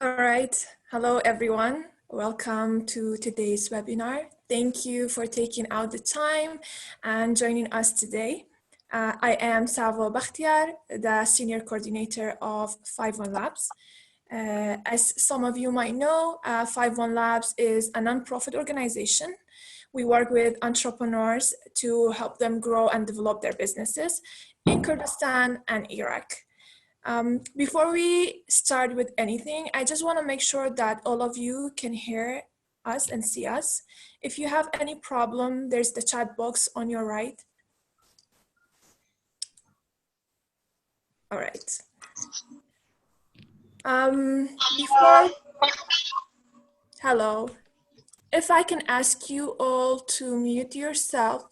All right. Hello, everyone. Welcome to today's webinar. Thank you for taking out the time and joining us today. I am Savo Bakhtiar, the Senior Coordinator of 51 Labs. As some of you might know, 51 Labs is a nonprofit organization. We work with entrepreneurs to help them grow and develop their businesses in Kurdistan and Iraq. Before we start with anything, I just want to make sure that all of you can hear us and see us. If you have any problem, there's the chat box on your right. All right. Hello. If I can ask you all to mute yourself.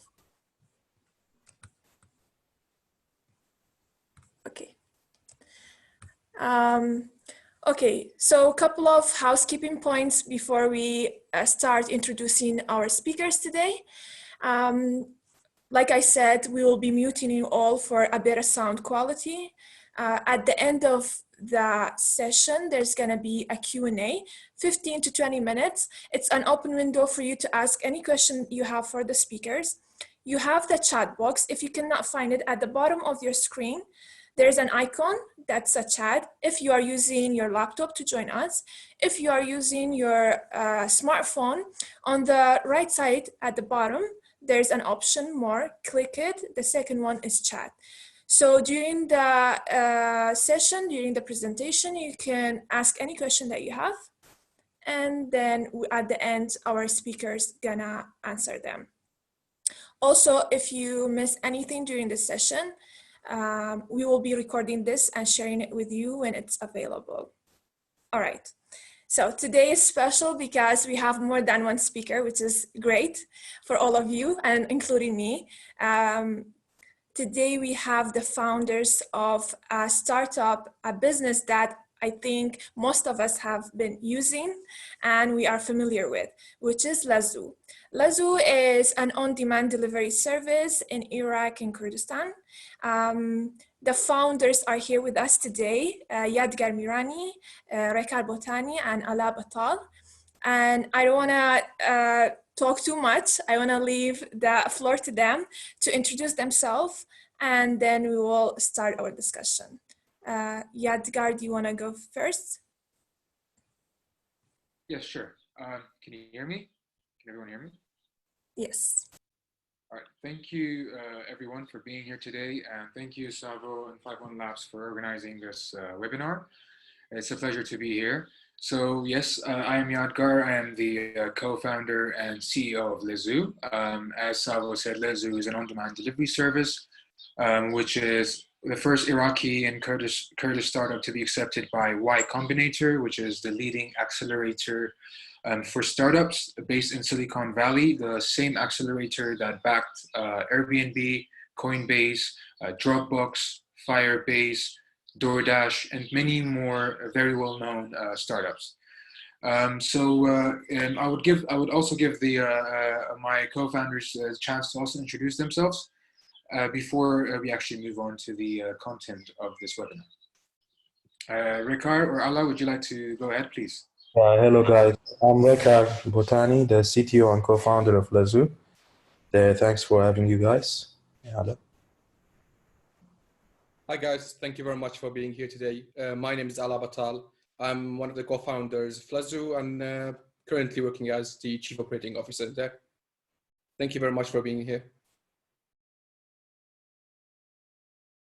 Okay. Okay, so a couple of housekeeping points before we start introducing our speakers today. Like I said, we will be muting you all for a better sound quality. At the end of the session, there's gonna be a Q&A, 15 to 20 minutes. It's an open window for you to ask any question you have for the speakers. You have the chat box. If you cannot find it, at the bottom of your screen, there's an icon that's a chat. If you are using your laptop to join us, if you are using your smartphone, on the right side at the bottom, there's an option more, click it. The second one is chat. So during the session, during the presentation, you can ask any question that you have. And then at the end, our speakers gonna answer them. Also, if you miss anything during the session, we will be recording this and sharing it with you when it's available. All right. So today is special because we have more than one speaker, which is great for all of you and including me. Today we have the founders of a startup, a business that I think most of us have been using and we are familiar with, which is Lezzoo. Lezzoo is an on-demand delivery service in Iraq and Kurdistan. The founders are here with us today, Yadgar Merani, Rekar Botani, and Ala Batal. And I don't want to talk too much. I want to leave the floor to them to introduce themselves, and then we will start our discussion. Yadgar, do you want to go first? Yes, sure. Can you hear me? Can everyone hear me? Yes. All right. Thank you, everyone, for being here today. And thank you, Savo and 51 Labs, for organizing this webinar. It's a pleasure to be here. So yes, I am Yadgar. I am the co-founder and CEO of Lezzoo. As Savo said, Lezzoo is an on-demand delivery service, which is the first Iraqi and Kurdish startup to be accepted by Y Combinator, which is the leading accelerator for startups based in Silicon Valley, the same accelerator that backed Airbnb, Coinbase, Dropbox, Firebase, DoorDash, and many more very well-known startups. I would also give my co-founders a chance to also introduce themselves before we actually move on to the content of this webinar. Rekar or Ala, would you like to go ahead, please? Hello guys, I'm Rekar Botani, the CTO and co-founder of Lezzoo. Thanks for having you guys. Hello. Hi guys, thank you very much for being here today. My name is Ala Batal. I'm one of the co-founders of Lezzoo and currently working as the Chief Operating Officer there. Thank you very much for being here.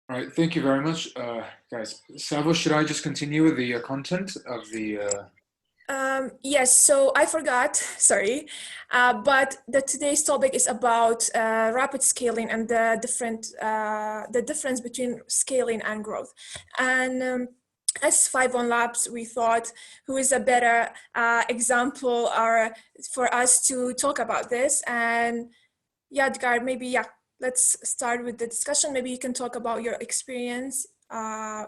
All right, thank you very much, guys. Savo, should I just continue with the content of the... Yes, so I forgot, sorry, but today's topic is about rapid scaling and the difference between scaling and growth. And as 51 Labs, we thought who is a better example for us to talk about this. And Yadgar, maybe, let's start with the discussion. Maybe you can talk about your experience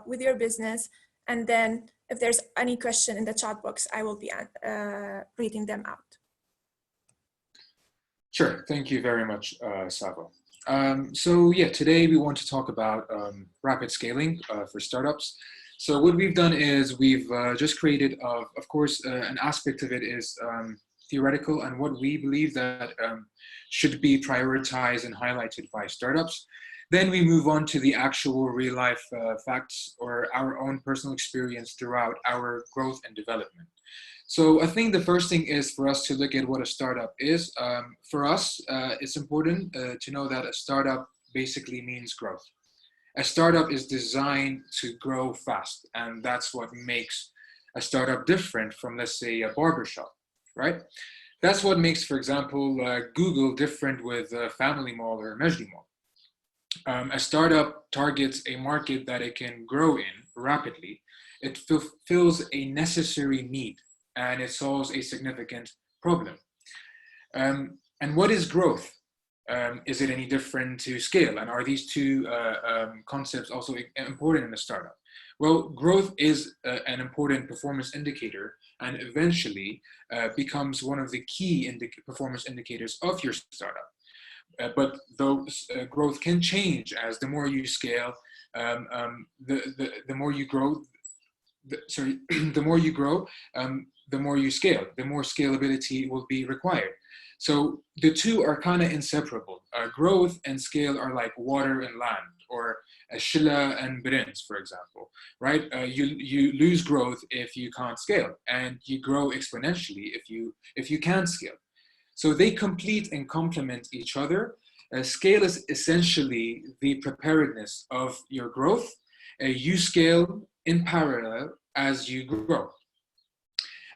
with your business, and then if there's any question in the chat box, I will be reading them out. Sure, thank you very much, Savo. So yeah, today we want to talk about rapid scaling for startups. So what we've done is we've just created, of course, an aspect of it is theoretical and what we believe that should be prioritized and highlighted by startups. Then we move on to the actual real life facts or our own personal experience throughout our growth and development. So I think the first thing is for us to look at what a startup is. For us, it's important to know that a startup basically means growth. A startup is designed to grow fast, and that's what makes a startup different from, let's say, a barbershop, right? That's what makes, for example, Google different with Family Mall or Mejdi Mall. A startup targets a market that it can grow in rapidly. It fulfills a necessary need, and it solves a significant problem. And what is growth? Is it any different to scale? And are these two concepts also important in a startup? Well, growth is an important performance indicator and eventually becomes one of the key performance indicators of your startup. But those growth can change as the more you scale, the more you grow, the more you grow, the more you scale, the more scalability will be required. So the two are kind of inseparable. Growth and scale are like water and land, or shilla and brins, for example, right? You lose growth if you can't scale, and you grow exponentially if you can scale. So they complete and complement each other. Scale is essentially the preparedness of your growth. You scale in parallel as you grow.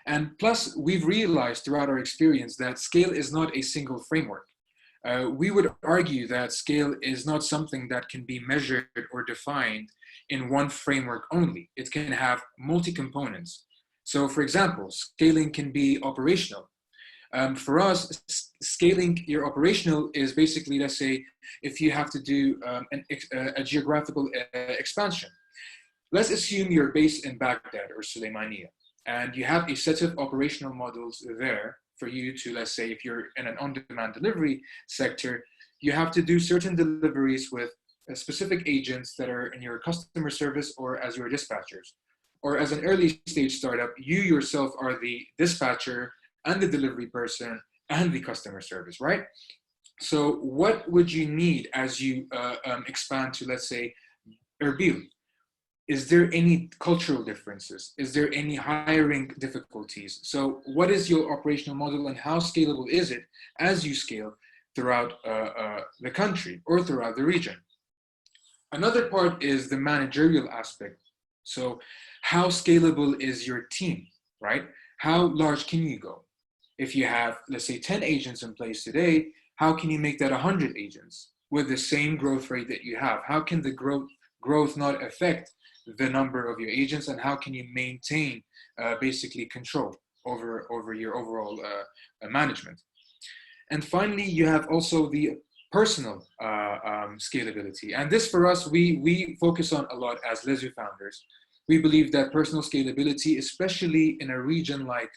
And plus, we've realized throughout our experience that scale is not a single framework. We would argue that scale is not something that can be measured or defined in one framework only. It can have multi-components. So for example, scaling can be operational. For us, scaling your operational is basically, let's say, if you have to do a geographical expansion. Let's assume you're based in Baghdad or Suleimania, and you have a set of operational models there for you to, let's say, if you're in an on-demand delivery sector, you have to do certain deliveries with specific agents that are in your customer service or as your dispatchers. Or as an early stage startup, you yourself are the dispatcher and the delivery person and the customer service, right? So what would you need as you expand to, let's say, Erbil? Is there any cultural differences? Is there any hiring difficulties? So what is your operational model and how scalable is it as you scale throughout the country or throughout the region? Another part is the managerial aspect. So how scalable is your team, right? How large can you go? If you have, let's say, 10 agents in place today, how can you make that 100 agents with the same growth rate that you have? How can the growth not affect the number of your agents, and how can you maintain basically control over your overall management? And finally, you have also the personal scalability. And this for us, we focus on a lot as Lezzoo founders. We believe that personal scalability, especially in a region like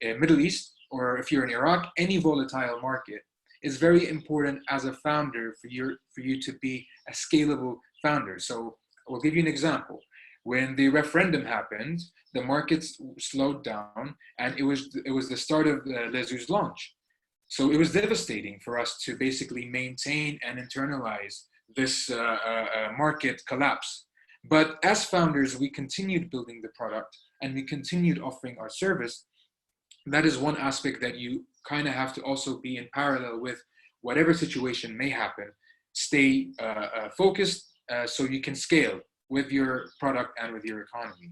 Middle East, or if you're in Iraq, any volatile market, is very important as a founder for you to be a scalable founder. So I'll give you an example. When the referendum happened, the markets slowed down, and it was the start of Lezzoo's launch. So it was devastating for us to basically maintain and internalize this market collapse. But as founders, we continued building the product and we continued offering our service. That is one aspect that you kind of have to also be in parallel with whatever situation may happen. Stay focused so you can scale with your product and with your economy.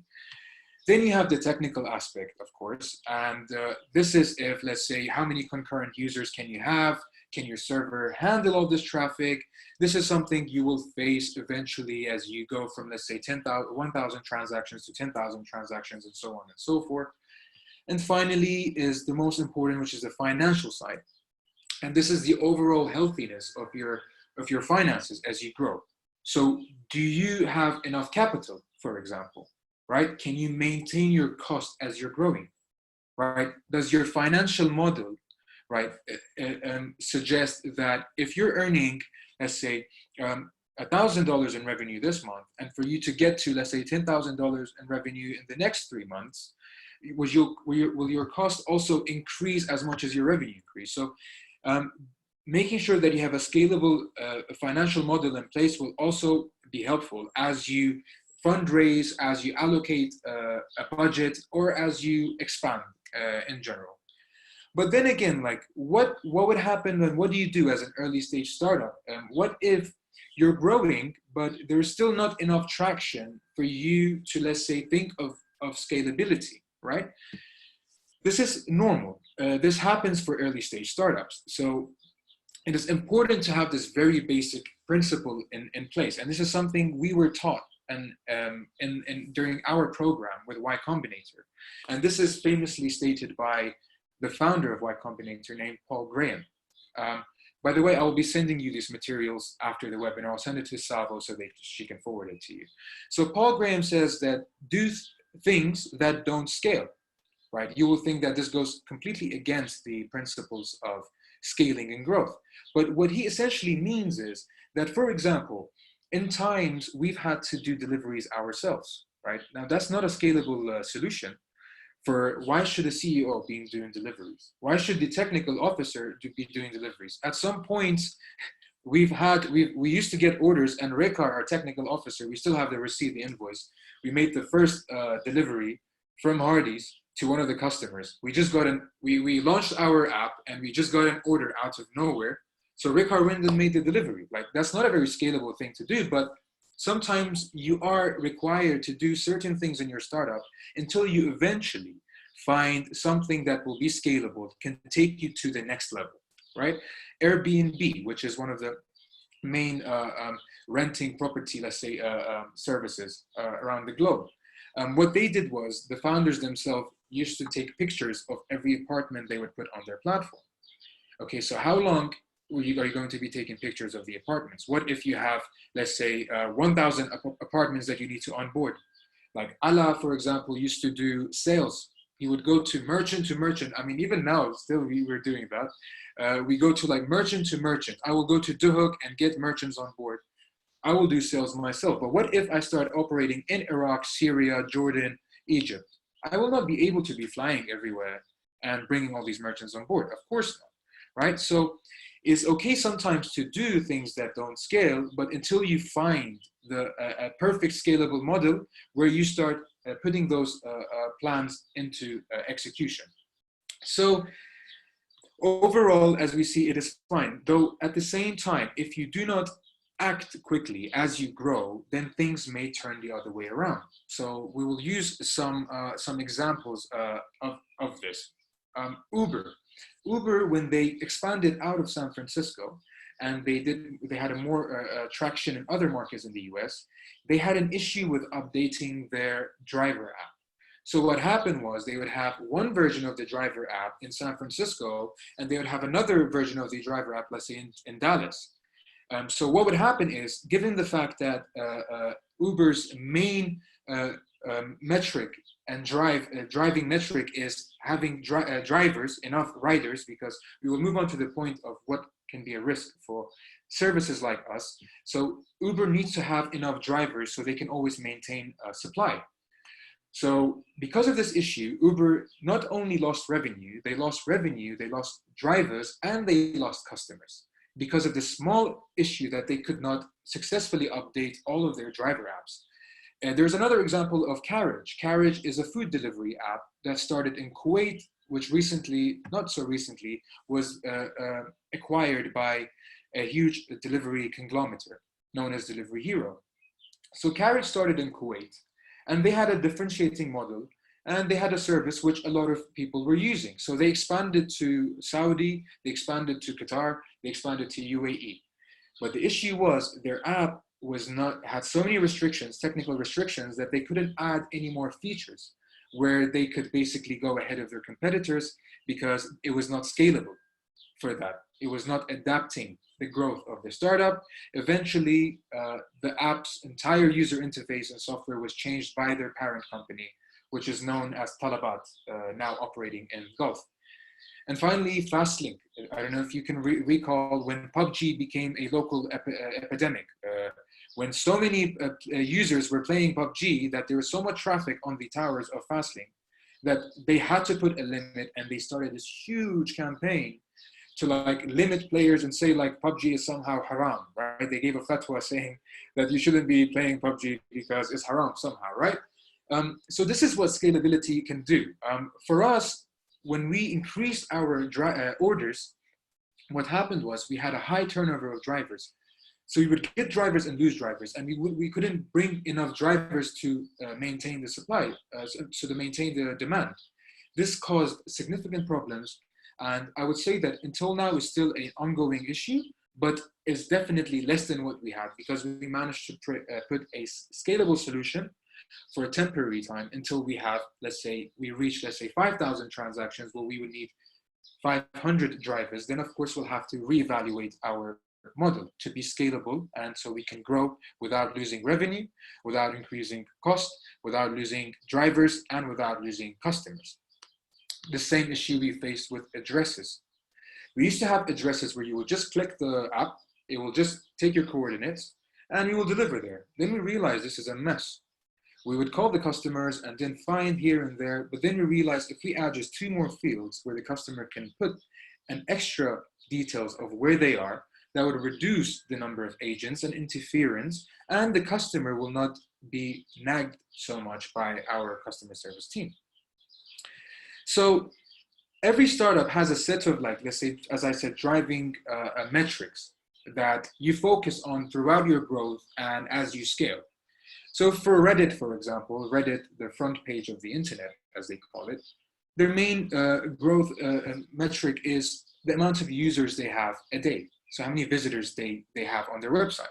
Then you have the technical aspect, of course, and this is if, let's say, how many concurrent users can you have? Can your server handle all this traffic? This is something you will face eventually as you go from, let's say, 1,000 transactions to 10,000 transactions and so on and so forth. And finally is the most important, which is the financial side. And this is the overall healthiness of your finances as you grow. So do you have enough capital, for example, right? Can you maintain your cost as you're growing, right? Does your financial model, right, suggest that if you're earning, let's say, $1,000 in revenue this month, and for you to get to, let's say, $10,000 in revenue in the next 3 months, will your cost also increase as much as your revenue increase? So making sure that you have a scalable financial model in place will also be helpful as you fundraise, as you allocate a budget, or as you expand in general. But then again, like what would happen and what do you do as an early stage startup? What if you're growing, but there's still not enough traction for you to, let's say, think of scalability, right? This is normal. This happens for early stage startups. So it is important to have this very basic principle in place. And this is something we were taught and during our program with Y Combinator. And this is famously stated by the founder of Y Combinator named Paul Graham. By the way, I will be sending you these materials after the webinar. I'll send it to Savo so she can forward it to you. So Paul Graham says that do things that don't scale, right? You will think that this goes completely against the principles of scaling and growth. But what he essentially means is that, for example, in times we've had to do deliveries ourselves, right? Now that's not a scalable solution. For why should a CEO be doing deliveries? Why should the technical officer be doing deliveries? At some points, we used to get orders, and Rekar, our technical officer, we still have the receipt, the invoice. We made the first delivery from Hardee's to one of the customers. We just got we launched our app, and we just got an order out of nowhere. So Rekar went and made the delivery. Like, that's not a very scalable thing to do, but sometimes you are required to do certain things in your startup until you eventually find something that will be scalable, can take you to the next level, right? Airbnb, which is one of the main renting property, let's say, services around the globe. What they did was the founders themselves used to take pictures of every apartment they would put on their platform. Okay, so how long are you going to be taking pictures of the apartments? What if you have, let's say, 1,000 apartments that you need to onboard? Like Allah, for example, used to do sales. He would go to merchant. I mean, even now, still we're doing that. We go to like merchant to merchant. I will go to Duhok and get merchants on board. I will do sales myself. But what if I start operating in Iraq, Syria, Jordan, Egypt? I will not be able to be flying everywhere and bringing all these merchants on board. Of course not, right? So it's okay sometimes to do things that don't scale, but until you find a perfect scalable model where you start putting those plans into execution. So overall, as we see, it is fine. Though at the same time, if you do not act quickly as you grow, then things may turn the other way around. So we will use some examples of this. Uber, when they expanded out of San Francisco and they had a more traction in other markets in the US, they had an issue with updating their driver app. So what happened was they would have one version of the driver app in San Francisco, and they would have another version of the driver app, let's say in Dallas. So what would happen is, given the fact that Uber's main metric and driving metric is having drivers, enough riders, because we will move on to the point of what can be a risk for services like us. So Uber needs to have enough drivers so they can always maintain supply. So because of this issue, Uber not only lost revenue, they lost drivers, and they lost customers because of the small issue that they could not successfully update all of their driver apps. And there's another example of Carriage. Carriage is a food delivery app that started in Kuwait, which recently, not so recently, was acquired by a huge delivery conglomerate known as Delivery Hero. So Carriage started in Kuwait, and they had a differentiating model, and they had a service which a lot of people were using. So they expanded to Saudi, they expanded to Qatar, they expanded to UAE. But the issue was their app had so many restrictions, technical restrictions, that they couldn't add any more features where they could basically go ahead of their competitors because it was not scalable for that. It was not adapting the growth of the startup. Eventually, the app's entire user interface and software was changed by their parent company, which is known as Talabat, now operating in Gulf. And finally, Fastlink. I don't know if you can recall when PUBG became a local epidemic. when so many users were playing PUBG that there was so much traffic on the towers of Fastlink that they had to put a limit, and they started this huge campaign to like limit players and say like PUBG is somehow haram, right? They gave a fatwa saying that you shouldn't be playing PUBG because it's haram somehow, right? So this is what scalability can do. For us, when we increased our orders, what happened was we had a high turnover of drivers. So we would get drivers and lose drivers, and we couldn't bring enough drivers to maintain the supply, so to maintain the demand. This caused significant problems, and I would say that until now is still an ongoing issue, but is definitely less than what we had, because we managed to put a scalable solution for a temporary time until we have, let's say, we reach, let's say, 5,000 transactions where we would need 500 drivers. Then of course we'll have to reevaluate our model to be scalable, and so we can grow without losing revenue, without increasing cost, without losing drivers, and without losing customers. The same issue we faced with addresses. We used to have addresses where you would just click the app, it will just take your coordinates, and you will deliver there. Then we realized this is a mess. We would call the customers and then find here and there, but then we realized if we add just 2 more fields where the customer can put an extra details of where they are, that would reduce the number of agents and interference, and the customer will not be nagged so much by our customer service team. So every startup has a set of, like, let's say, as I said, driving metrics that you focus on throughout your growth and as you scale. So for Reddit, for example, Reddit, the front page of the internet, as they call it, their main growth metric is the amount of users they have a day. So how many visitors they have on their website.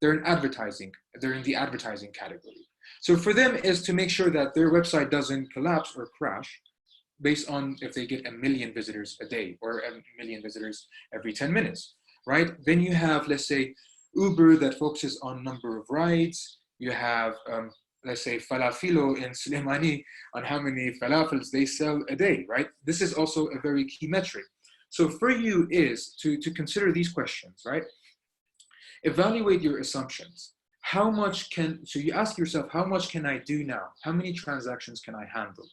They're in advertising, they're in the advertising category. So for them is to make sure that their website doesn't collapse or crash based on if they get 1 million visitors a day or 1 million visitors every 10 minutes, right? Then you have, let's say, Uber that focuses on number of rides. You have, let's say, Falafilo in Suleimani on how many falafels they sell a day, right? This is also a very key metric. So for you is to consider these questions, right? Evaluate your assumptions. How much so you ask yourself, how much can I do now? How many transactions can I handle?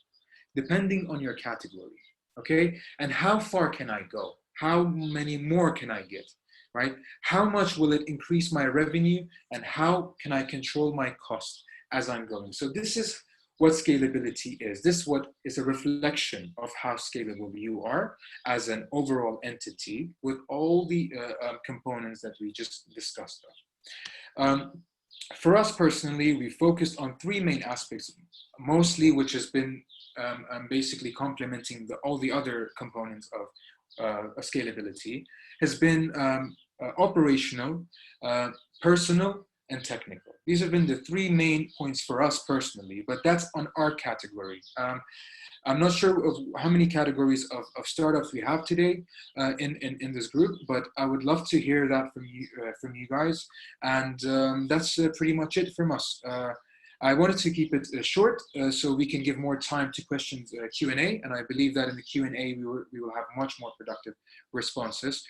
Depending on your category, okay? And how far can I go? How many more can I get, right? How much will it increase my revenue, and how can I control my cost as I'm going? So this is what scalability is. This what is a reflection of how scalable you are as an overall entity with all the components that we just discussed. For us personally, we focused on 3 main aspects, mostly, which has been basically complementing all the other components of scalability, has been operational, personal, and technical. These have been the 3 main points for us personally, but that's on our category. I'm not sure of how many categories of startups we have today in this group, but I would love to hear that from you guys. And that's pretty much it from us. I wanted to keep it short so we can give more time to questions, Q&A, and I believe that in the Q&A we will have much more productive responses.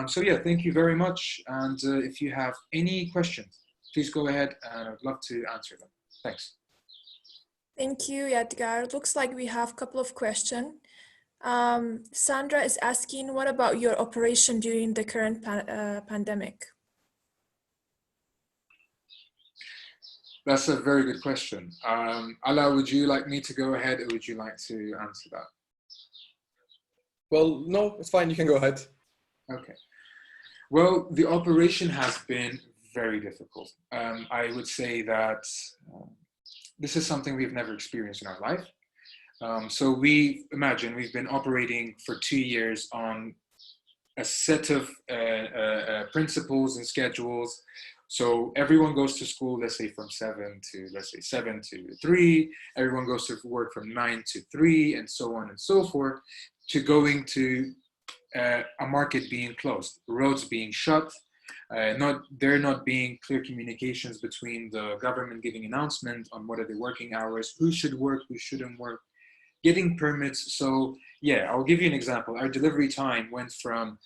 So yeah, thank you very much. And if you have any questions, please go ahead, and I'd love to answer them. Thanks. Thank you, Yadgar. Looks like we have a couple of questions. Sandra is asking, what about your operation during the current pandemic? That's a very good question. Ala, would you like me to go ahead, or would you like to answer that? Well, no, it's fine. You can go ahead. Okay. Well, the operation has been very difficult. I would say that this is something we've never experienced in our life. So we've been operating for 2 years on a set of principles and schedules. So everyone goes to school, let's say from 7 to 3. Everyone goes to work from 9 to 3, and so on and so forth, to going to a market being closed, roads being shut, there not being clear communications between the government giving announcement on what are the working hours, who should work, who shouldn't work, getting permits. So yeah, I'll give you an example. Our delivery time went from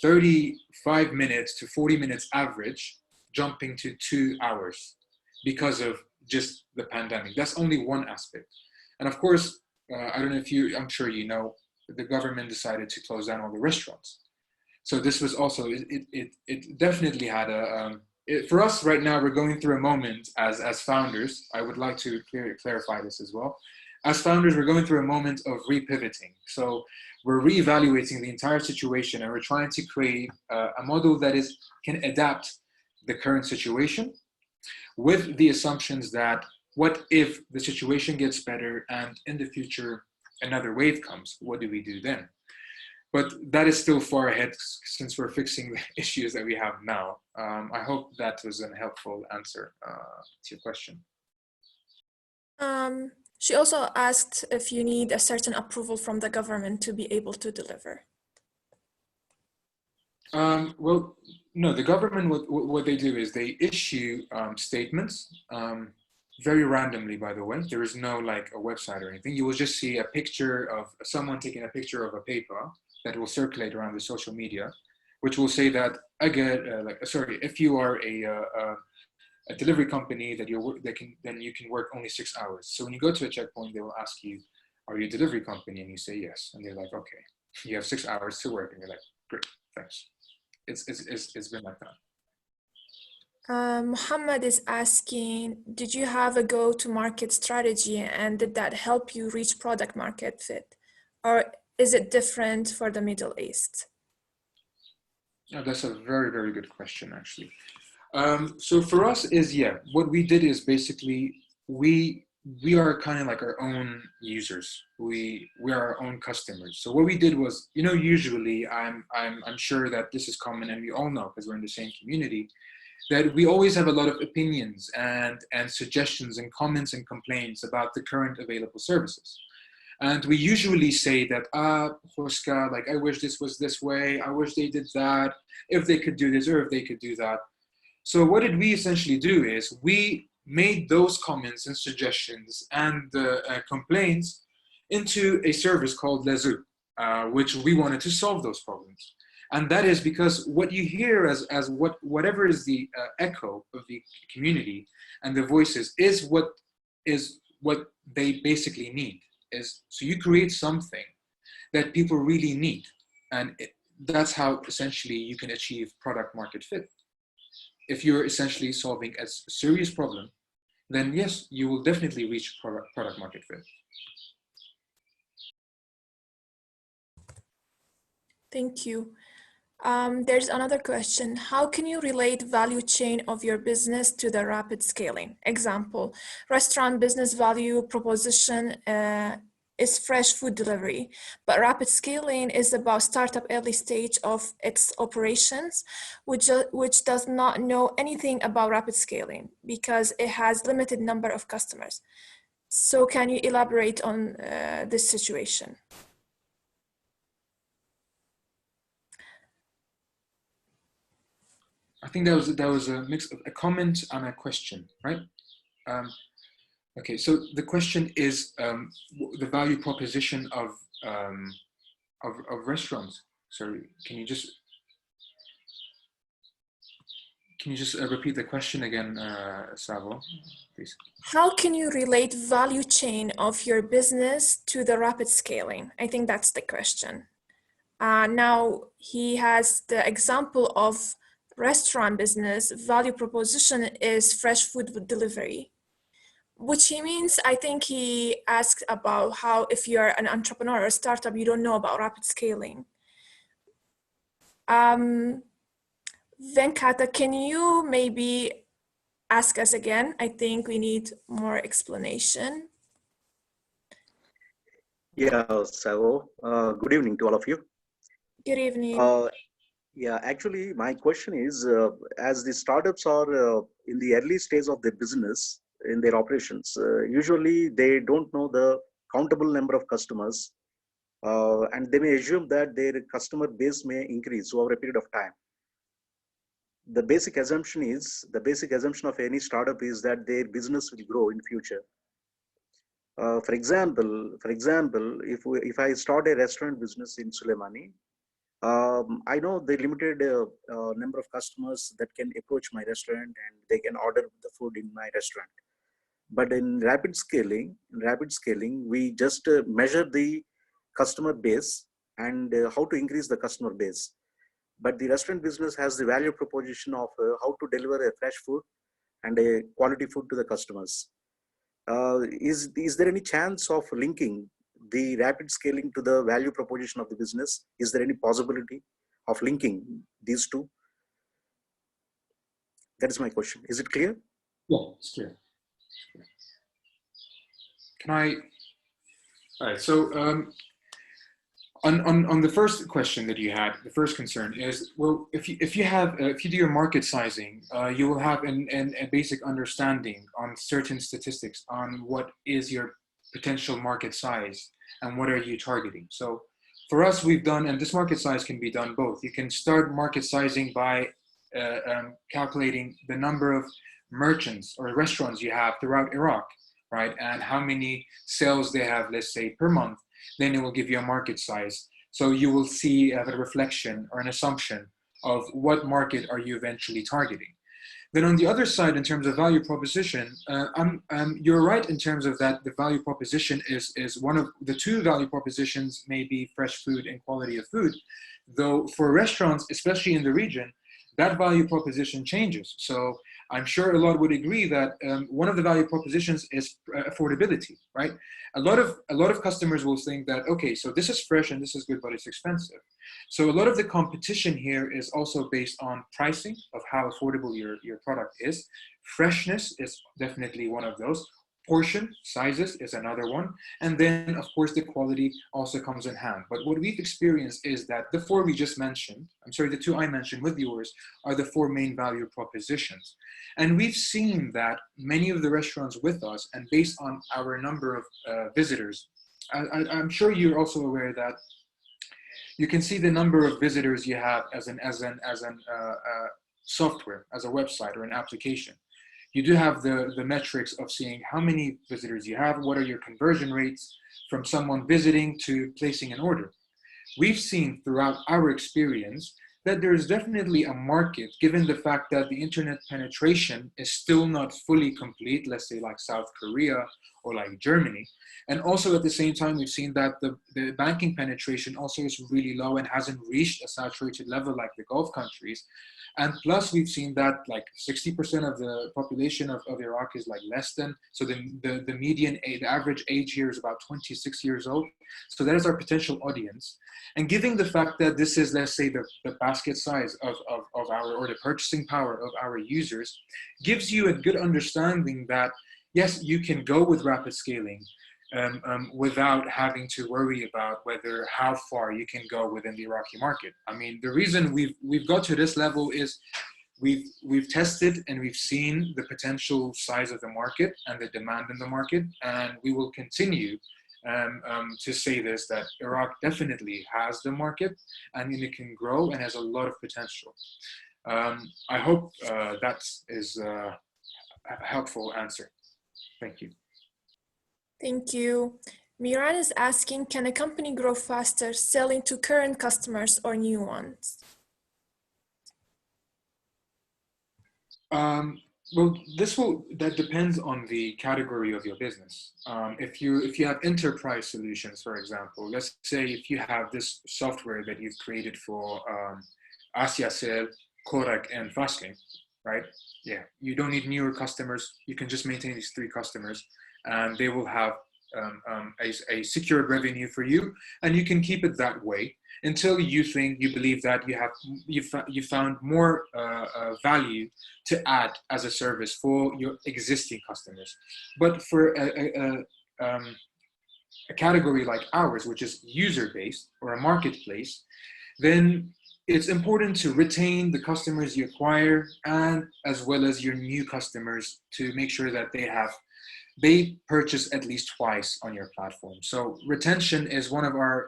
35 minutes to 40 minutes average jumping to 2 hours because of just the pandemic. That's only one aspect. And of course, I don't know if I'm sure you know, the government decided to close down all the restaurants. So this was also, it definitely had for us right now, we're going through a moment as founders. I would like to clarify this as well. As founders, we're going through a moment of repivoting. So we're reevaluating the entire situation, and we're trying to create a model that can adapt the current situation with the assumptions that what if the situation gets better and in the future another wave comes? What do we do then? But that is still far ahead since we're fixing the issues that we have now. I hope that was a helpful answer to your question. She also asked if you need a certain approval from the government to be able to deliver. Well, no, the government, what they do is they issue statements very randomly, by the way. There is no like a website or anything. You will just see a picture of someone taking a picture of a paper that will circulate around the social media, which will say that, again, if you are a delivery company then you can work only 6 hours. So when you go to a checkpoint, they will ask you, are you a delivery company? And you say yes. And they're like, okay, you have 6 hours to work. And you're like, great, thanks. It's been like that. Muhammad is asking, did you have a go-to-market strategy and did that help you reach product market fit? Or is it different for the Middle East? Oh, that's a very, very good question, actually. So for us what we did is basically we are kind of like our own users. We are our own customers. So what we did was, usually I'm sure that this is common and we all know because we're in the same community, that we always have a lot of opinions and suggestions and comments and complaints about the current available services. And we usually say that, Huska, like, I wish this was this way. I wish they did that. If they could do this or if they could do that. So what did we essentially do is we made those comments and suggestions and complaints into a service called Lezzoo, which we wanted to solve those problems. And that is because what you hear as whatever is the echo of the community and the voices is what they basically need. So you create something that people really need. And that's how essentially you can achieve product market fit. If you're essentially solving a serious problem, then yes, you will definitely reach product market fit. Thank you. There's another question. How can you relate value chain of your business to the rapid scaling? Example, restaurant business value proposition is fresh food delivery, but rapid scaling is about startup early stage of its operations, which does not know anything about rapid scaling because it has limited number of customers. So can you elaborate on this situation? I think that was a mix of a comment and a question, right? Okay, so the question is the value proposition of restaurants. Sorry, can you just repeat the question again, Savo, please? How can you relate value chain of your business to the rapid scaling? I think that's the question. Now he has the example of restaurant business value proposition is fresh food delivery, which he means, I think he asked about how if you're an entrepreneur or a startup, you don't know about rapid scaling. Venkata, can you maybe ask us again? I think we need more explanation. Yeah, so good evening to all of you. Good evening. Yeah, actually, my question is, as the startups are in the early stage of their business, in their operations, usually they don't know the countable number of customers, and they may assume that their customer base may increase over a period of time. The basic assumption of any startup is that their business will grow in future. For example, if I start a restaurant business in Suleimani, I know the limited number of customers that can approach my restaurant and they can order the food in my restaurant. But in rapid scaling, we just measure the customer base and how to increase the customer base. But the restaurant business has the value proposition of how to deliver a fresh food and a quality food to the customers. Is there any chance of linking the rapid scaling to the value proposition of the business? Is there any possibility of linking these two? That is my question. Is it clear? Yeah, it's clear. Can I? All right. So on the first question that you had, the first concern is, well, if you do your market sizing, you will have a basic understanding on certain statistics on what is your potential market size and what are you targeting. So for us, we've done, and this market size can be done both. You can start market sizing by calculating the number of merchants or restaurants you have throughout Iraq, right? And how many sales they have, let's say, per month. Then it will give you a market size. So you will see a reflection or an assumption of what market are you eventually targeting. Then on the other side, in terms of value proposition, you're right in terms of that the value proposition is one of the two value propositions, may be fresh food and quality of food. Though for restaurants, especially in the region, that value proposition changes. So I'm sure a lot would agree that one of the value propositions is affordability, right? A lot of customers will think that, okay, so this is fresh and this is good, but it's expensive. So a lot of the competition here is also based on pricing of how affordable your product is. Freshness is definitely one of those. Portion sizes is another one. And then, of course, the quality also comes in hand. But what we've experienced is that the four we just mentioned, the two I mentioned with yours, are the four main value propositions. And we've seen that many of the restaurants with us, and based on our number of visitors, I'm sure you're also aware that you can see the number of visitors you have as an software, as a website or an application. You do have the metrics of seeing how many visitors you have, what are your conversion rates from someone visiting to placing an order. We've seen throughout our experience that there's definitely a market, given the fact that the internet penetration is still not fully complete, let's say like South Korea or like Germany. And also at the same time, we've seen that the banking penetration also is really low and hasn't reached a saturated level like the Gulf countries. And plus, we've seen that like 60% of the population of Iraq is like less than, so the median, the average age here is about 26 years old. So that is our potential audience. And given the fact that this is, let's say, the basket size of our, or the purchasing power of our users, gives you a good understanding that, yes, you can go with rapid scaling, without having to worry about how far you can go within the Iraqi market. I mean, the reason we've got to this level is we've tested and we've seen the potential size of the market and the demand in the market, and we will continue to say this, that Iraq definitely has the market and it can grow and has a lot of potential. I hope that is a helpful answer. Thank you. Thank you. Miran is asking, can a company grow faster selling to current customers or new ones? Well, that depends on the category of your business. If you have enterprise solutions, for example, let's say if you have this software that you've created for Asia Sale, Korak, and Fastlane, right? Yeah, you don't need newer customers. You can just maintain these three customers, and they will have a secured revenue for you, and you can keep it that way until you believe that you found more value to add as a service for your existing customers. But for a category like ours, which is user-based or a marketplace, then it's important to retain the customers you acquire, and as well as your new customers, to make sure that they purchase at least twice on your platform. So retention is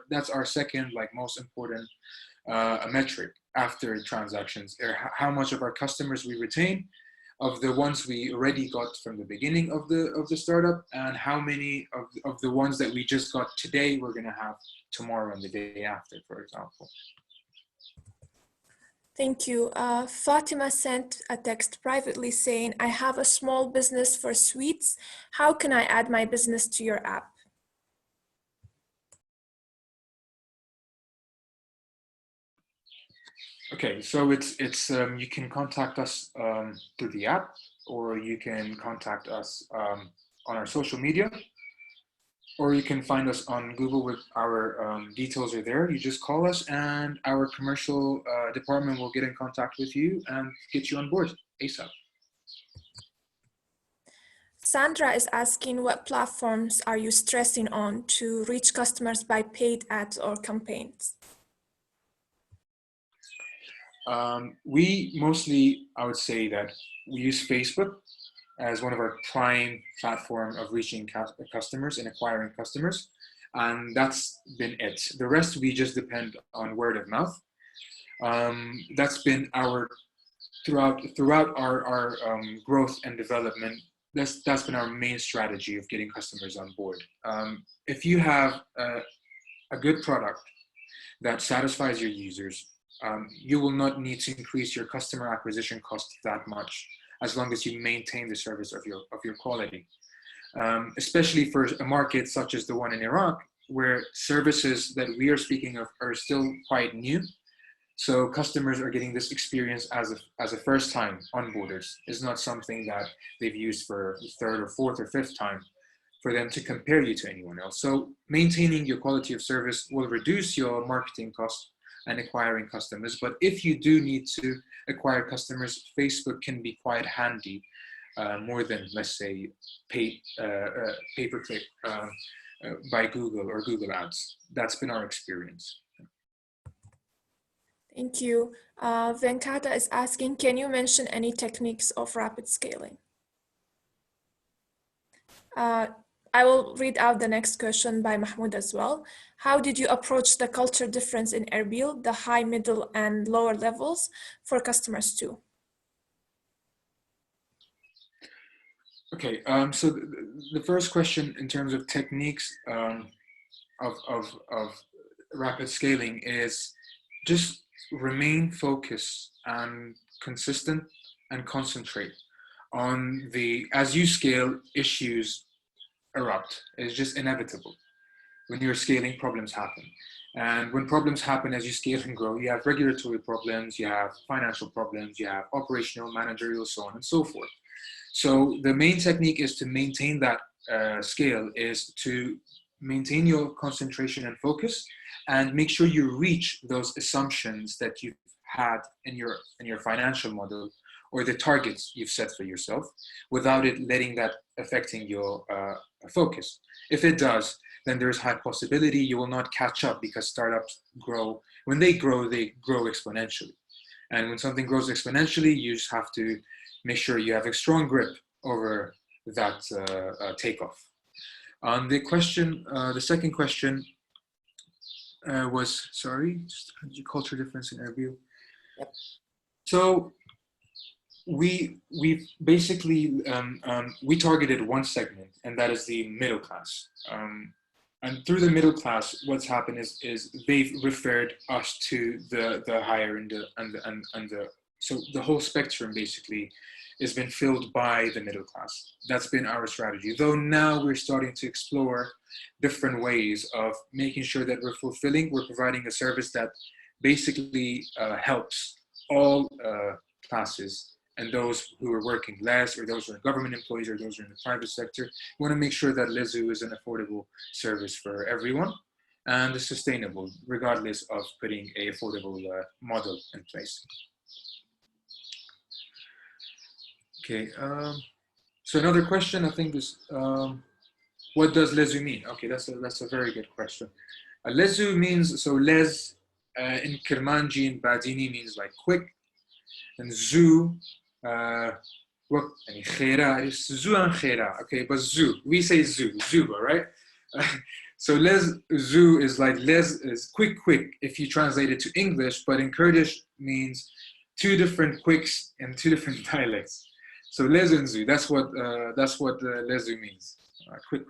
that's our second most important metric after transactions, or how much of our customers we retain, of the ones we already got from the beginning of the startup, and how many of the ones that we just got today we're gonna have tomorrow and the day after, for example. Thank you. Fatima sent a text privately saying, I have a small business for sweets. How can I add my business to your app? Okay, so it's you can contact us through the app, or you can contact us on our social media, or you can find us on Google with our details are there. You just call us and our commercial department will get in contact with you and get you on board ASAP. Sandra is asking, what platforms are you stressing on to reach customers by paid ads or campaigns? We mostly, I would say that we use Facebook as one of our prime platform of reaching customers and acquiring customers. And that's been it. The rest, we just depend on word of mouth. That's been our, throughout our growth and development, that's been our main strategy of getting customers on board. If you have a good product that satisfies your users, you will not need to increase your customer acquisition cost that much, as long as you maintain the service of your quality. Especially for a market such as the one in Iraq, where services that we are speaking of are still quite new. So customers are getting this experience as a first time onboarders. It's not something that they've used for the third or fourth or fifth time for them to compare you to anyone else. So maintaining your quality of service will reduce your marketing costs and acquiring customers. But if you do need to acquire customers, Facebook can be quite handy, more than, let's say, pay-per-click by Google or Google Ads. That's been our experience. Thank you. Venkata is asking, can you mention any techniques of rapid scaling? I will read out the next question by Mahmoud as well. How did you approach the culture difference in Erbil, the high, middle, and lower levels for customers too? Okay, so the first question in terms of techniques of rapid scaling is just remain focused and consistent and concentrate on as you scale, issues erupt. It's just inevitable. When you're scaling, problems happen. And when problems happen as you scale and grow, you have regulatory problems, you have financial problems, you have operational, managerial, so on and so forth. So the main technique is to maintain that scale, is to maintain your concentration and focus, and make sure you reach those assumptions that you've had in your financial model, or the targets you've set for yourself, without it letting that affecting your focus. If it does, then there's high possibility you will not catch up, because startups grow. When they grow exponentially. And when something grows exponentially, you just have to make sure you have a strong grip over that takeoff. On the question, the second question was, sorry, culture difference in Erbil. Yep. So we basically we targeted one segment, and that is the middle class. And through the middle class, what's happened is they've referred us to the higher and the so the whole spectrum basically has been filled by the middle class. That's been our strategy. Though now we're starting to explore different ways of making sure that we're providing a service that basically helps all classes, and those who are working less, or those who are government employees, or those who are in the private sector. We want to make sure that Lezzoo is an affordable service for everyone, and is sustainable, regardless of putting a affordable model in place. Okay, so another question I think is, what does Lezzoo mean? Okay, that's a very good question. Lezzoo means, so Lez in Kermanji and Badini means like quick, and Zoo, it's Zoo and Khera. Okay, but Zoo, we say Zoo, Zuba, right? So Lezzoo is like Lez is quick, if you translate it to English, but in Kurdish means two different quicks and two different dialects. So Lezzoo and Zoo, that's what Lezzoo means, quick.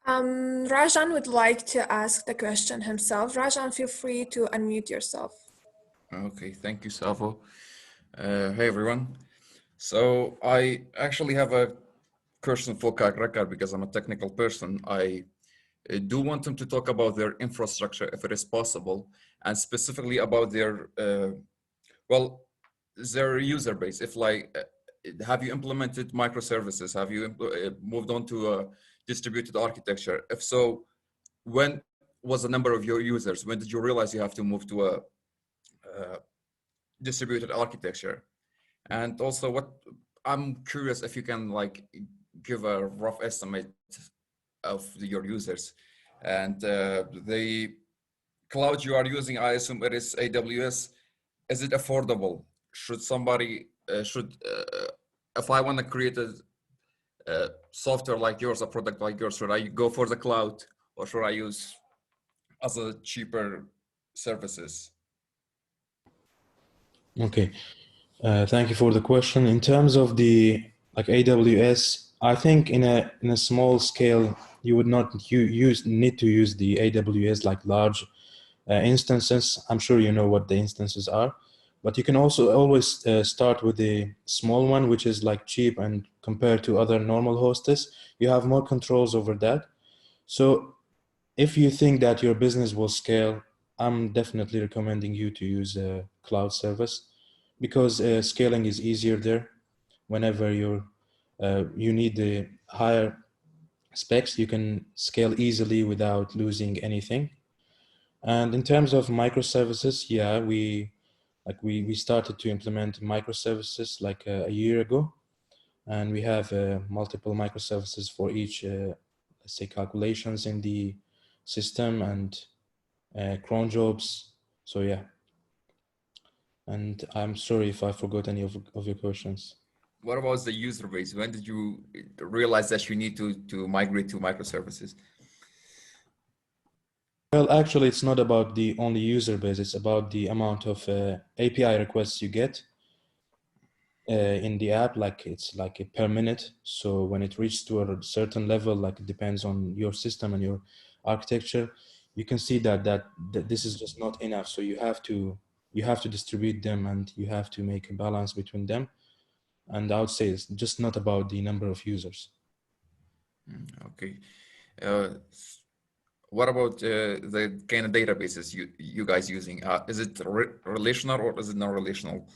Rajan would like to ask the question himself. Rajan, feel free to unmute yourself. Okay, thank you, Savo. Hey, everyone. So I actually have a question for Kakrakar because I'm a technical person. I do want them to talk about their infrastructure if it is possible, and specifically about their, well, their user base. If like, have you implemented microservices? Have you moved on to a distributed architecture? If so, when was the number of your users? When did you realize you have to move to a distributed architecture? And also, what I'm curious if you can like give a rough estimate of your users and the cloud you are using. I assume it is AWS. Is it affordable? Should somebody if I want to create a software like yours, a product like yours, should I go for the cloud or should I use other cheaper services? Okay. Thank you for the question. In terms of the like AWS, I think in a small scale you would not need to use the AWS like large instances. I'm sure you know what the instances are, but you can also always start with the small one, which is like cheap, and compared to other normal hostess, you have more controls over that. So if you think that your business will scale, I'm definitely recommending you to use a cloud service because scaling is easier there. Whenever you need the higher specs, you can scale easily without losing anything. And in terms of microservices, yeah, we started to implement microservices like a year ago, and we have multiple microservices for each, let's say, calculations in the system and cron jobs. So yeah, and I'm sorry if I forgot any of your questions. What about the user base? When did you realize that you need to migrate to microservices? Well, actually, it's not about the only user base. It's about the amount of API requests you get in the app. Like it's like per minute. So when it reaches to a certain level, like it depends on your system and your architecture, you can see that this is just not enough. So you have to distribute them and you have to make a balance between them. And I would say it's just not about the number of users. Okay. What about the kind of databases you guys using? Is it relational or is it non-relational?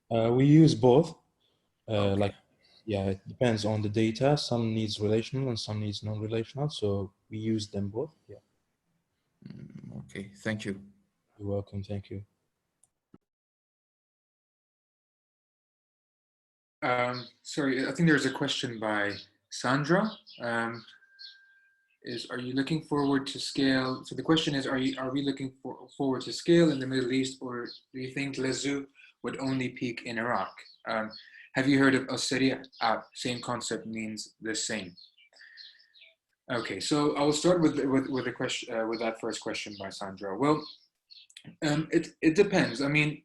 We use both. Okay. Like, yeah, it depends on the data. Some needs relational and some needs non-relational. So we use them both. Yeah. Okay. Thank you. You're welcome. Thank you. Sorry, I think there's a question by Sandra. Are you looking forward to scale? So the question is, are we looking forward to scale in the Middle East, or do you think Lezzoo would only peak in Iraq? Have you heard of Al-Sari app? Same concept, means the same. Okay, so I will start with the question with that first question by Sandra. Well, it depends. I mean,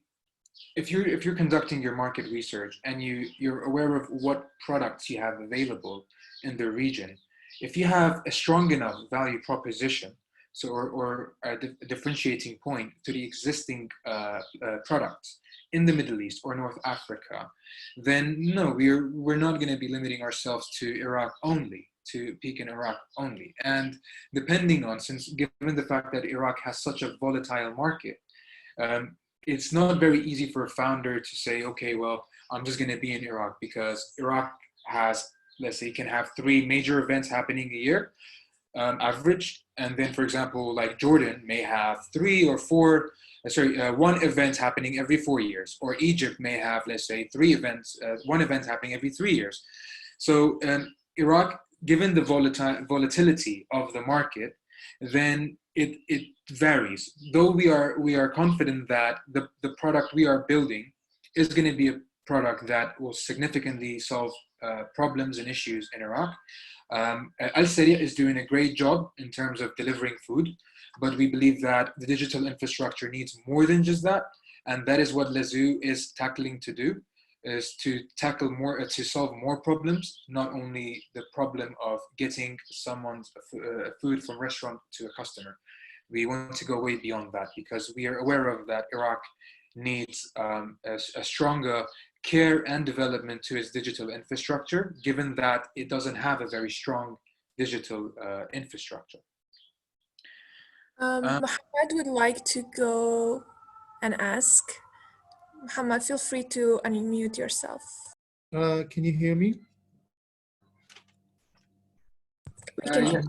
if you're conducting your market research and you're aware of what products you have available in the region, if you have a strong enough value proposition, so or a differentiating point to the existing products in the Middle East or North Africa, then no, we're not going to be limiting ourselves to Iraq only, to peak in Iraq only. And depending on, since given the fact that Iraq has such a volatile market, it's not very easy for a founder to say, okay, well, I'm just going to be in Iraq because Iraq has, let's say, can have 3 major events happening a year, average. And then, for example, like Jordan may have 3 or 4, 1 event happening every 4 years, or Egypt may have, let's say, 3 events, 1 event happening every 3 years. So Iraq, given the volatility of the market, then it varies. Though we are confident that the product we are building is going to be a product that will significantly solve problems and issues in Iraq. Al-Sari is doing a great job in terms of delivering food, but we believe that the digital infrastructure needs more than just that, and that is what Lezzoo is tackling to do, is to tackle more, to solve more problems, not only the problem of getting someone's food from restaurant to a customer. We want to go way beyond that because we are aware of that Iraq needs a stronger care and development to its digital infrastructure, given that it doesn't have a very strong digital infrastructure. Muhammad would like to go and ask. Muhammad, feel free to unmute yourself. Can you hear me? We can hear.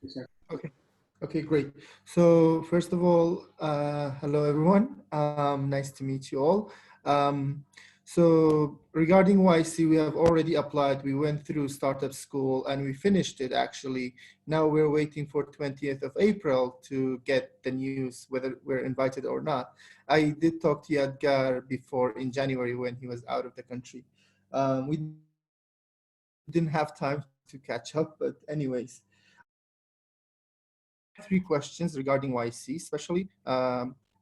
Yes. Okay. Okay, great. So first of all, hello everyone. Nice to meet you all. So regarding YC, we have already applied. We went through startup school and we finished it actually. Now we're waiting for 20th of April to get the news whether we're invited or not. I did talk to Yadgar before in January when he was out of the country. We didn't have time to catch up, but anyways. Three questions regarding YC, especially.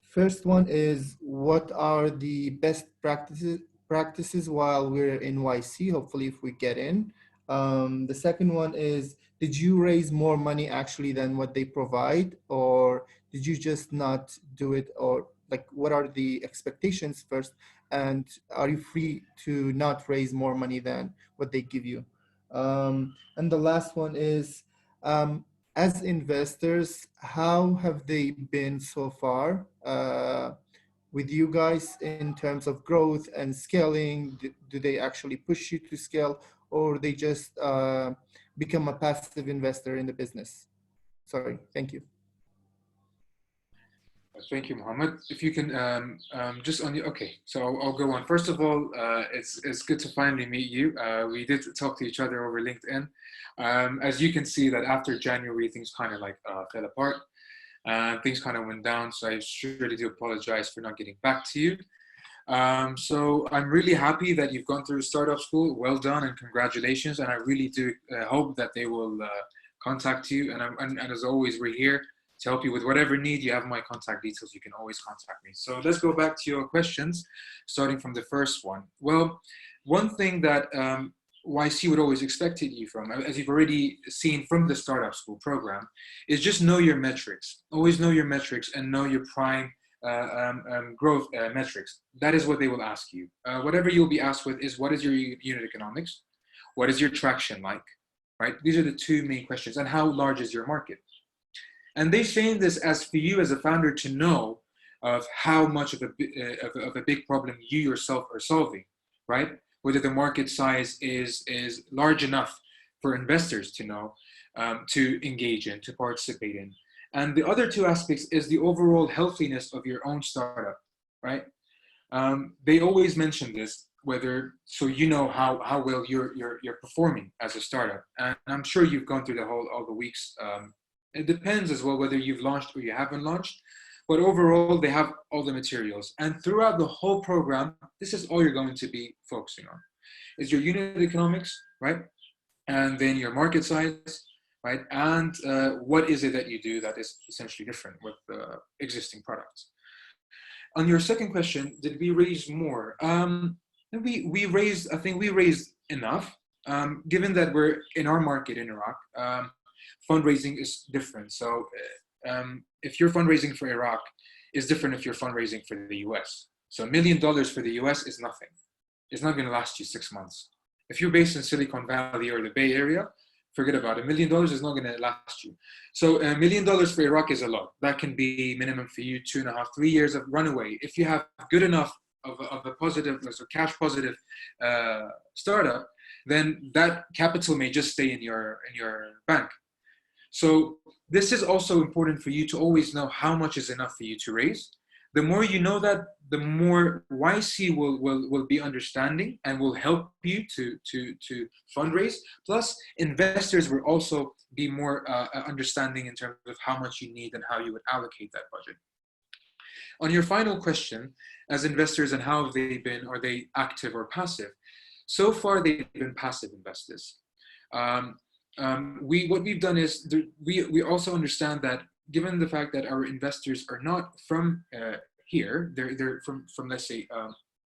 First one is, what are the best practices while we're in YC, hopefully if we get in? The second one is, did you raise more money actually than what they provide, or did you just not do it? Or like, what are the expectations first? And are you free to not raise more money than what they give you? And the last one is, as investors, how have they been so far with you guys in terms of growth and scaling? Do they actually push you to scale, or they just become a passive investor in the business? Sorry, thank you. Thank you, Mohammed. If you can just on the, okay, so I'll go on. First of all, it's good to finally meet you. We did talk to each other over LinkedIn. As you can see that after January, things kind of like fell apart. Things kind of went down. So I surely do apologize for not getting back to you. So I'm really happy that you've gone through startup school. Well done and congratulations. And I really do hope that they will contact you. And as always, we're here to help you with whatever need. You have my contact details. You can always contact me. So let's go back to your questions, starting from the first one. Well, one thing that YC would always expected you from, as you've already seen from the startup school program, is just know your metrics. Always know your metrics and know your prime growth metrics. That is what they will ask you. Whatever you'll be asked with is, what is your unit economics? What is your traction like? Right? These are the two main questions. And how large is your market? And they're saying this as for you as a founder to know of how much of a big problem you yourself are solving, right? Whether the market size is large enough for investors to know, to engage in, to participate in. And the other two aspects is the overall healthiness of your own startup, right? They always mention this, whether, so you know how well you're performing as a startup. And I'm sure you've gone through all the weeks. It depends as well whether you've launched or you haven't launched, but overall they have all the materials. And throughout the whole program, this is all you're going to be focusing on, is your unit economics, right? And then your market size, right? And what is it that you do that is essentially different with existing products. On your second question, did we raise more? We raised, I think we raised enough, given that we're in our market in Iraq. Fundraising is different. So if you're fundraising for Iraq, is different if you're fundraising for the US. So $1 million for the US is nothing. It's not going to last you 6 months. If you're based in Silicon Valley or the Bay Area, forget about it. $1 million is not going to last you. So $1 million for Iraq is a lot. That can be minimum for you 2.5, 3 years of runaway. If you have good enough of a positive, so cash positive startup, then that capital may just stay in your bank. So this is also important for you to always know how much is enough for you to raise. The more you know that, the more YC will be understanding and will help you to fundraise. Plus, investors will also be more understanding in terms of how much you need and how you would allocate that budget. On your final question, as investors and how have they been, are they active or passive? So far, they've been passive investors. What we've done is we also understand that given the fact that our investors are not from here, they're from let's say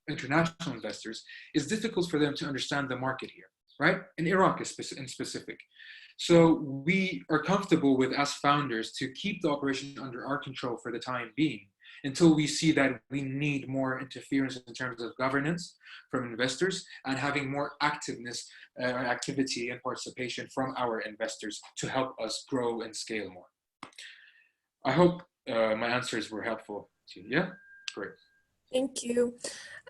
international investors, it's difficult for them to understand the market here, right? In Iraq in specific. So we are comfortable with, as founders, to keep the operation under our control for the time being until we see that we need more interference in terms of governance from investors and having more activity and participation from our investors to help us grow and scale more. I hope my answers were helpful to you. Yeah, great. Thank you.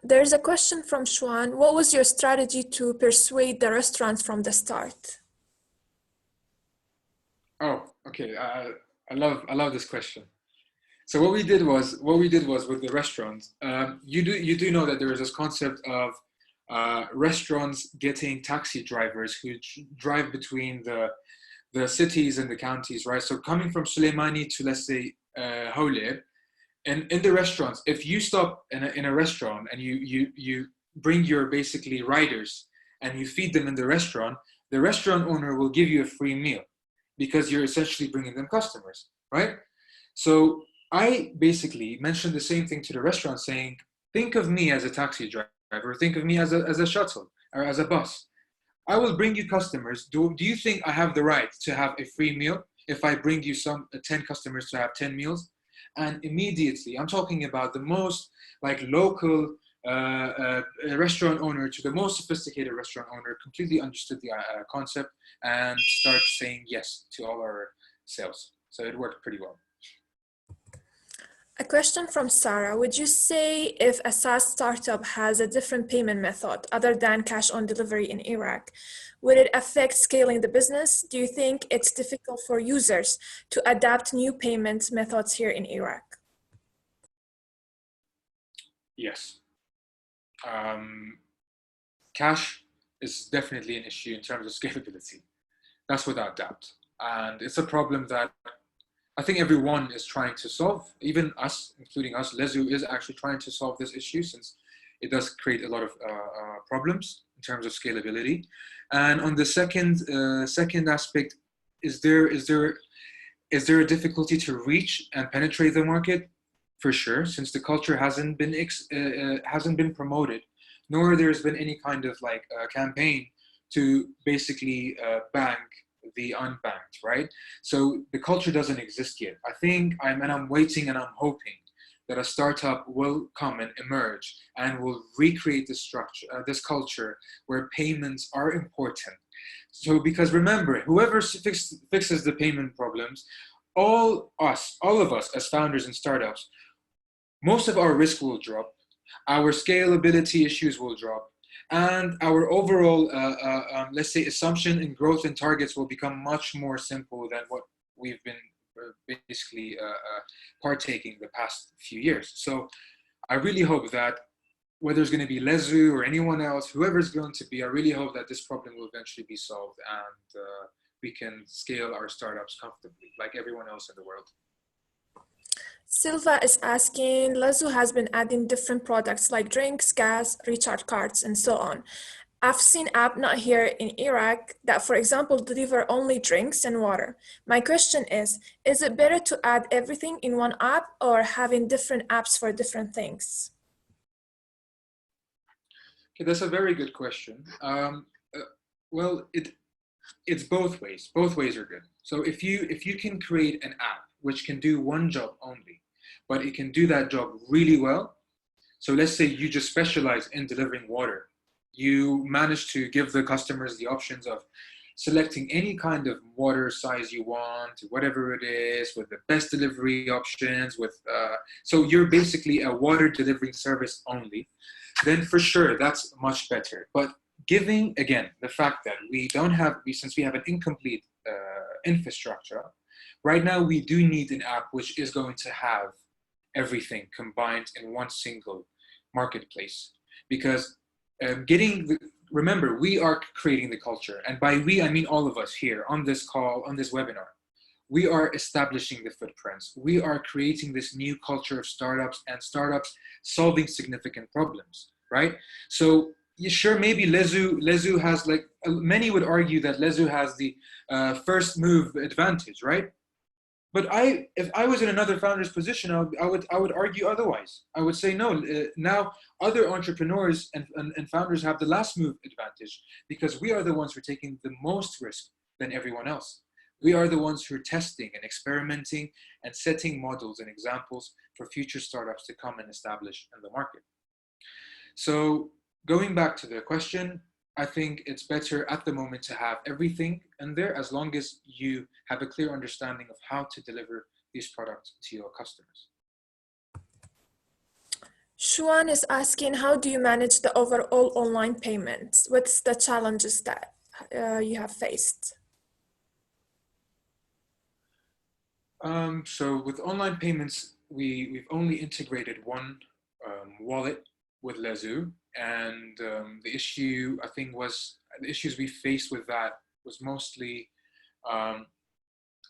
There's a question from Shwan. What was your strategy to persuade the restaurants from the start? Oh, okay. I love this question. So what we did was with the restaurants. You do know that there is this concept of restaurants getting taxi drivers who drive between the cities and the counties, right? So coming from Suleimani to, let's say, Hawler, and in the restaurants, if you stop in a restaurant and you bring your basically riders and you feed them in the restaurant owner will give you a free meal because you're essentially bringing them customers, right? So I basically mentioned the same thing to the restaurant, saying, think of me as a taxi driver, think of me as a shuttle or as a bus. I will bring you customers. Do you think I have the right to have a free meal if I bring you 10 customers to have 10 meals? And immediately, I'm talking about the most like local restaurant owner to the most sophisticated restaurant owner completely understood the concept and started saying yes to all our sales. So it worked pretty well. A question from Sarah. Would you say if a SaaS startup has a different payment method other than cash on delivery in Iraq, would it affect scaling the business? Do you think it's difficult for users to adapt new payment methods here in Iraq? Yes. Cash is definitely an issue in terms of scalability. That's without doubt. And it's a problem that I think everyone is trying to solve, even us, including us. Lezzoo is actually trying to solve this issue since it does create a lot of problems in terms of scalability. And on the second aspect, is there a difficulty to reach and penetrate the market? For sure, since the culture hasn't been promoted, nor there's been any kind of like campaign to basically bank the unbanked, right? So the culture doesn't exist yet. I think I'm waiting and I'm hoping that a startup will come and emerge and will recreate this structure, this culture where payments are important. So because remember, whoever fixes the payment problems, all of us as founders and startups, most of our risk will drop, our scalability issues will drop, and our overall, let's say, assumption and growth and targets will become much more simple than what we've been basically partaking the past few years. So I really hope that whether it's going to be Lezzoo or anyone else, whoever it's going to be, I really hope that this problem will eventually be solved and we can scale our startups comfortably like everyone else in the world. Silva is asking, Lezzoo has been adding different products like drinks, gas, recharge cards, and so on. I've seen apps not here in Iraq that, for example, deliver only drinks and water. My question is it better to add everything in one app or having different apps for different things? Okay, that's a very good question. Well, it's both ways. Both ways are good. So if you can create an app which can do one job only, but it can do that job really well. So let's say you just specialize in delivering water. You manage to give the customers the options of selecting any kind of water size you want, whatever it is, with the best delivery options. So you're basically a water delivery service only. Then for sure, that's much better. But given, again, the fact that since we have an incomplete infrastructure, right now we do need an app which is going to have everything combined in one single marketplace. Because remember, we are creating the culture. And by we, I mean all of us here on this call, on this webinar. We are establishing the footprints. We are creating this new culture of startups and startups solving significant problems, right? So yeah, sure, maybe Lezzoo has, like, many would argue that Lezzoo has the first move advantage, right? But if I was in another founder's position, I would argue otherwise. I would say no. Now other entrepreneurs and founders have the last move advantage because we are the ones who are taking the most risk than everyone else. We are the ones who are testing and experimenting and setting models and examples for future startups to come and establish in the market. So going back to the question, I think it's better at the moment to have everything in there as long as you have a clear understanding of how to deliver these products to your customers. Shuan is asking, how do you manage the overall online payments? What's the challenges that you have faced? So with online payments, we've only integrated one wallet with Lezzoo, and the issue I think was the issues we faced with that was mostly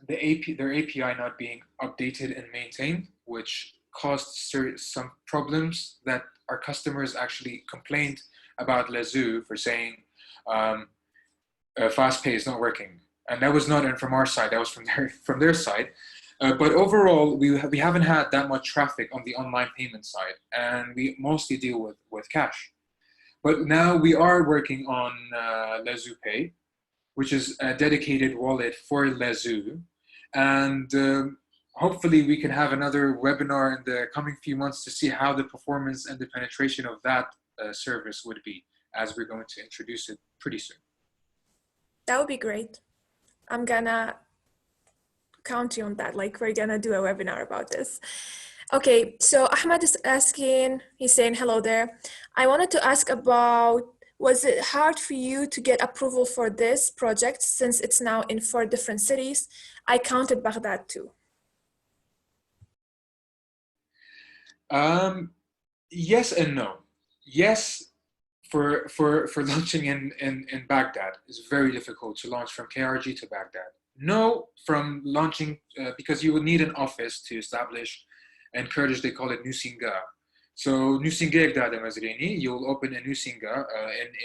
their API not being updated and maintained, which caused some problems that our customers actually complained about Lezzoo for saying FastPay is not working, and that was not from our side; that was from their side. But overall, we haven't had that much traffic on the online payment side, and we mostly deal with cash. But now we are working on Lezzoo Pay, which is a dedicated wallet for Lezzoo. And hopefully we can have another webinar in the coming few months to see how the performance and the penetration of that service would be, as we're going to introduce it pretty soon. That would be great. I'm gonna count you on that. Like, we're gonna do a webinar about this. Okay, so Ahmed is asking, he's saying, hello there. I wanted to ask about, was it hard for you to get approval for this project since it's now in 4 different cities? I counted Baghdad too. Yes and no. Yes, for launching in Baghdad, it's very difficult to launch from KRG to Baghdad. No, from launching, because you would need an office to establish, in Kurdish they call it Nusinga. So Nusinga Gdada Mazrini, you'll open a Nusinga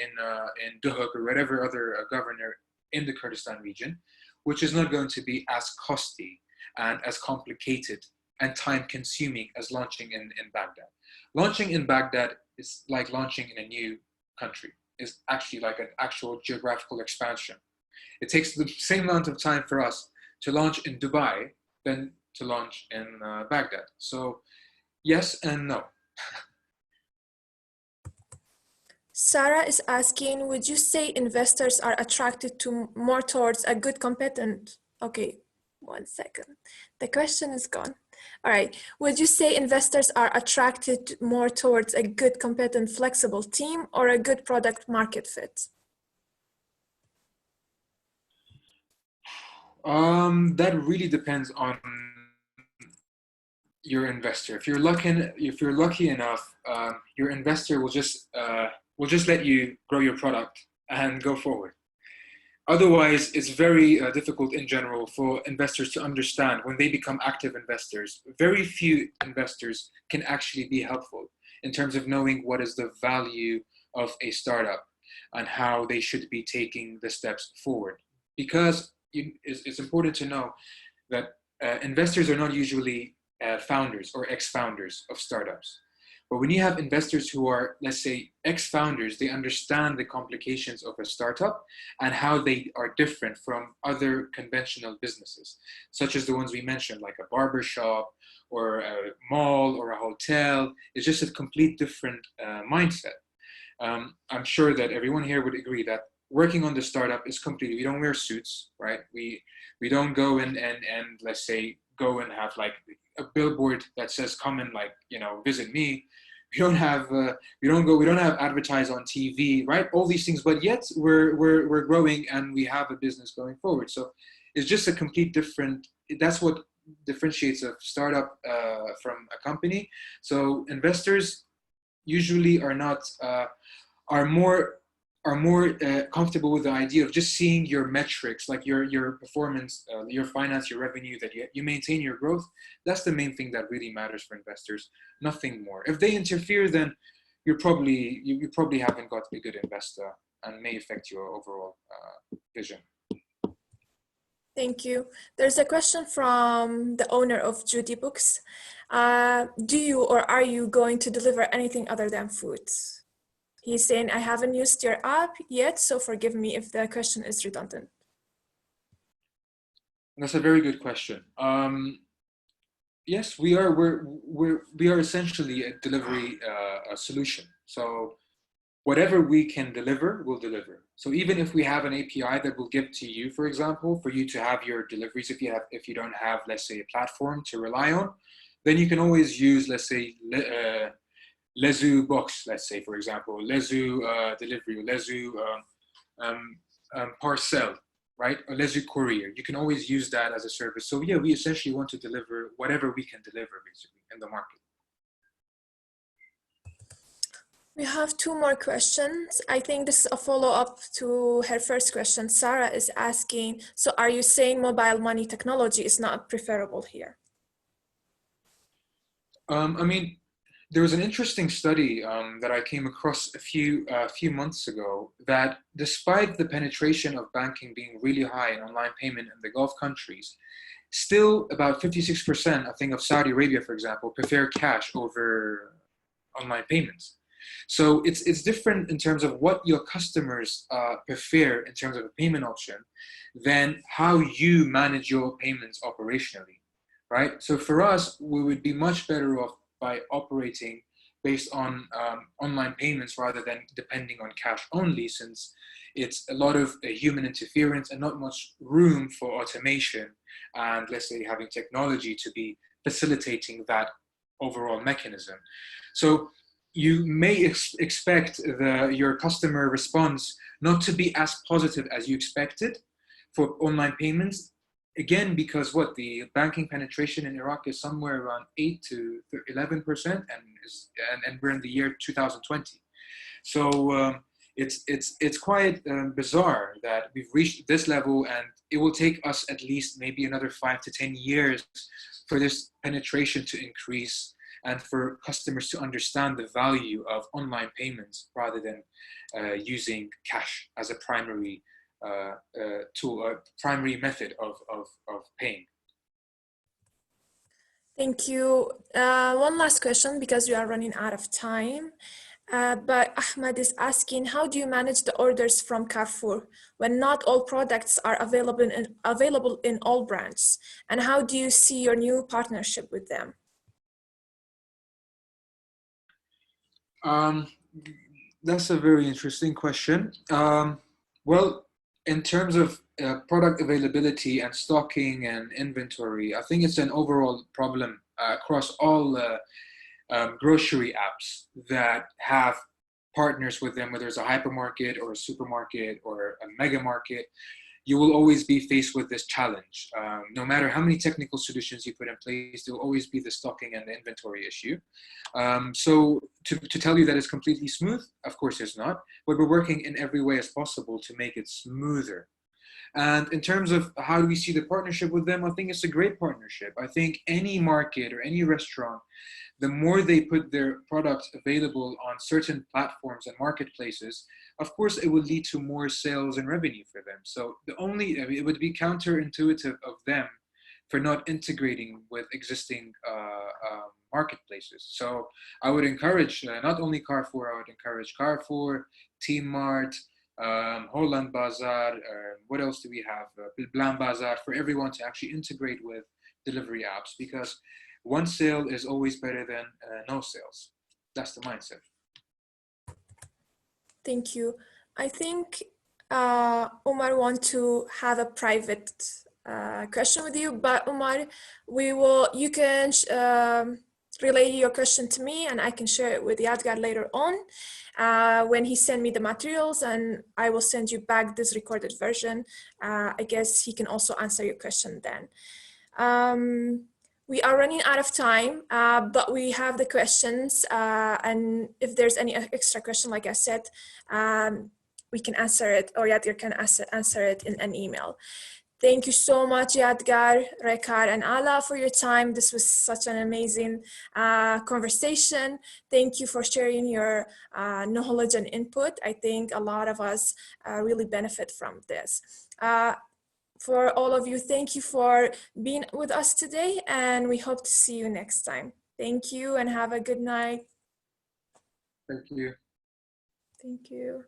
in Duhok or whatever other governor in the Kurdistan region, which is not going to be as costly and as complicated and time consuming as launching in Baghdad. Launching in Baghdad is like launching in a new country. It's actually like an actual geographical expansion. It takes the same amount of time for us to launch in Dubai than to launch in Baghdad. So yes and no. Sarah is asking, would you say investors are attracted to more towards a good competent? Okay, 1 second. The question is gone. All right. Would you say investors are attracted more towards a good, competent, flexible team or a good product market fit? That really depends on your investor. If you're lucky enough, your investor will just let you grow your product and go forward. Otherwise, it's very difficult in general for investors to understand when they become active investors. Very few investors can actually be helpful in terms of knowing what is the value of a startup and how they should be taking the steps forward. Because it's important to know that investors are not usually founders or ex-founders of startups. But when you have investors who are, let's say, ex-founders, they understand the complications of a startup and how they are different from other conventional businesses, such as the ones we mentioned, like a barber shop or a mall or a hotel. It's just a complete different mindset. I'm sure that everyone here would agree that working on the startup is completely, we don't wear suits, right? We don't go and let's say, go and have like a billboard that says, come and like, visit me. We don't have advertise on TV, right? All these things, but yet we're growing and we have a business going forward. So it's just a complete different, that's what differentiates a startup from a company. So investors usually are more comfortable with the idea of just seeing your metrics, like your performance, your finance, your revenue, that you maintain your growth. That's the main thing that really matters for investors, nothing more. If they interfere, then you probably haven't got a good investor and may affect your overall vision. Thank you. There's a question from the owner of Judy Books. Do you or are you going to deliver anything other than food? He's saying, I haven't used your app yet, so forgive me if the question is redundant. That's a very good question. Yes, we are essentially a delivery a solution. So whatever we can deliver, we'll deliver. So even if we have an API that will give to you, for example, for you to have your deliveries, if you don't have, let's say, a platform to rely on, then you can always use, let's say, Lezzoo box, let's say, for example, Lezzoo delivery, or Lezzoo parcel, right? Or Lezzoo courier. You can always use that as a service. So yeah, we essentially want to deliver whatever we can deliver, basically, in the market. We have two more questions. I think this is a follow-up to her first question. Sarah is asking, so are you saying mobile money technology is not preferable here? I mean, there was an interesting study that I came across a few months ago that despite the penetration of banking being really high in online payment in the Gulf countries, still about 56%, I think, of Saudi Arabia, for example, prefer cash over online payments. So it's different in terms of what your customers prefer in terms of a payment option than how you manage your payments operationally, right? So for us, we would be much better off by operating based on online payments rather than depending on cash only, since it's a lot of human interference and not much room for automation and, let's say, having technology to be facilitating that overall mechanism. So you may expect your customer response not to be as positive as you expected for online payments. Again, because the banking penetration in Iraq is somewhere around 8 to 11%, and we're in the year 2020. So it's quite bizarre that we've reached this level, and it will take us at least maybe another 5 to 10 years for this penetration to increase and for customers to understand the value of online payments rather than using cash as a primary tool, a primary method of paying. Thank you. One last question because we are running out of time. But Ahmed is asking, how do you manage the orders from Carrefour when not all products are available in all brands? And how do you see your new partnership with them? That's a very interesting question. Well, in terms of product availability and stocking and inventory, I think it's an overall problem across all grocery apps that have partners with them, whether it's a hypermarket or a supermarket or a mega market. You will always be faced with this challenge. No matter how many technical solutions you put in place, there will always be the stocking and the inventory issue. So to tell you that it's completely smooth, of course it's not, but we're working in every way as possible to make it smoother. And in terms of how do we see the partnership with them, I think it's a great partnership. I think any market or any restaurant, the more they put their products available on certain platforms and marketplaces, of course, it will lead to more sales and revenue for them. So it would be counterintuitive of them for not integrating with existing marketplaces. So I would encourage not only Carrefour, I would encourage Carrefour, Team Mart, Holland Bazaar, what else do we have? Blan Bazaar, for everyone to actually integrate with delivery apps, because one sale is always better than no sales. That's the mindset. Thank you. I think Umar wants to have a private question with you, but Umar, you can relay your question to me and I can share it with Yadgar later on when he sends me the materials, and I will send you back this recorded version. I guess he can also answer your question then. We are running out of time, but we have the questions, and if there's any extra question, like I said, we can answer it, or Yadgar can answer it in an email. Thank you so much, Yadgar, Rekar, and Ala, for your time. This was such an amazing conversation. Thank you for sharing your knowledge and input. I think a lot of us really benefit from this. For all of you, thank you for being with us today, and we hope to see you next time. Thank you and have a good night. Thank you. Thank you.